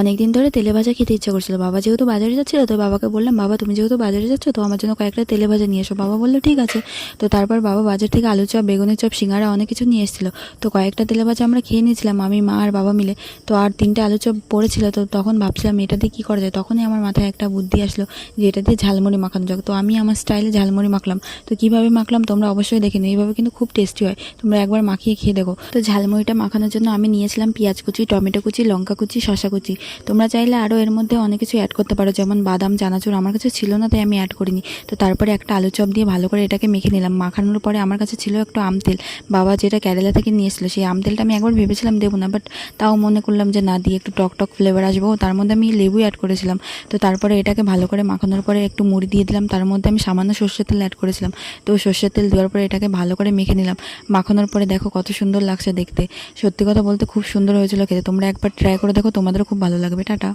অনেকদিন ধরে তেলে ভাজা খেতে ইচ্ছা করছিল। বাবা যেহেতু বাজারে যাচ্ছিল, তো বাবাকে বললাম, বাবা তুমি যেহেতু বাজারে যাচ্ছ, তো আমার জন্য কয়েকটা তেলে ভাজা নিয়ে এসো। বাবা বললো ঠিক আছে। তো তারপর বাবা বাজার থেকে আলু চপ, বেগুনের চপ, সিঙ্গারা অনেক কিছু নিয়ে এসেছিলো। তো কয়েকটা তেলে ভাজা আমরা খেয়ে নিয়েছিলাম, আমি, মা আর বাবা মিলে। তো আর 3টে আলু চপ পড়েছিল, তো তখন ভাবছিলাম এটা দিয়ে কী করা যায়। তখনই আমার মাথায় একটা বুদ্ধি আসলো যে এটা দিয়ে ঝালমুড়ি মাখানো যাক। তো আমি আমার স্টাইলে ঝালমুড়ি মাখলাম। তো কীভাবে মাখলাম তোমরা অবশ্যই দেখে নিও, এইভাবে কিন্তু খুব টেস্টি হয়, তোমরা একবার মাখিয়ে খেয়ে দেখো। তো ঝালমুড়িটা মাখানোর জন্য আমি নিয়েছিলাম পেঁয়াজ কুচি, টমেটো কুচি, লঙ্কা কুচি, শসা কুচি। তোমরা চাইলে আরও এর মধ্যে অনেক কিছু অ্যাড করতে পারো, যেমন বাদাম, চানাচুর। আমার কাছে ছিল না, তাই আমি অ্যাড করিনি। তো তারপরে একটা আলু চপ দিয়ে ভালো করে এটাকে মেখে নিলাম। মাখানোর পরে আমার কাছে ছিল একটু আম তেল, বাবা যেটা কেরালা থেকে নিয়ে এসেছিলো। সেই আম তেলটা আমি একবার ভেবেছিলাম দেবো না, বাট তাও মনে করলাম যে না, দিয়ে একটু টক টক ফ্লেভার আসবো। তার মধ্যে আমি লেবু অ্যাড করেছিলাম। তো তারপরে এটাকে ভালো করে মাখানোর পরে একটু মুড়ি দিয়ে দিলাম, তার মধ্যে আমি সামান্য সর্ষের তেল অ্যাড করেছিলাম। তো সর্ষের তেল দেওয়ার পরে এটাকে ভালো করে মেখে নিলাম। মাখানোর পরে দেখো কত সুন্দর লাগছে দেখতে। সত্যি কথা বলতে খুব সুন্দর হয়েছিল খেতে। তোমরা একবার ট্রাই করে দেখো, তোমাদেরও খুব ভালো লাগবে। টাটা।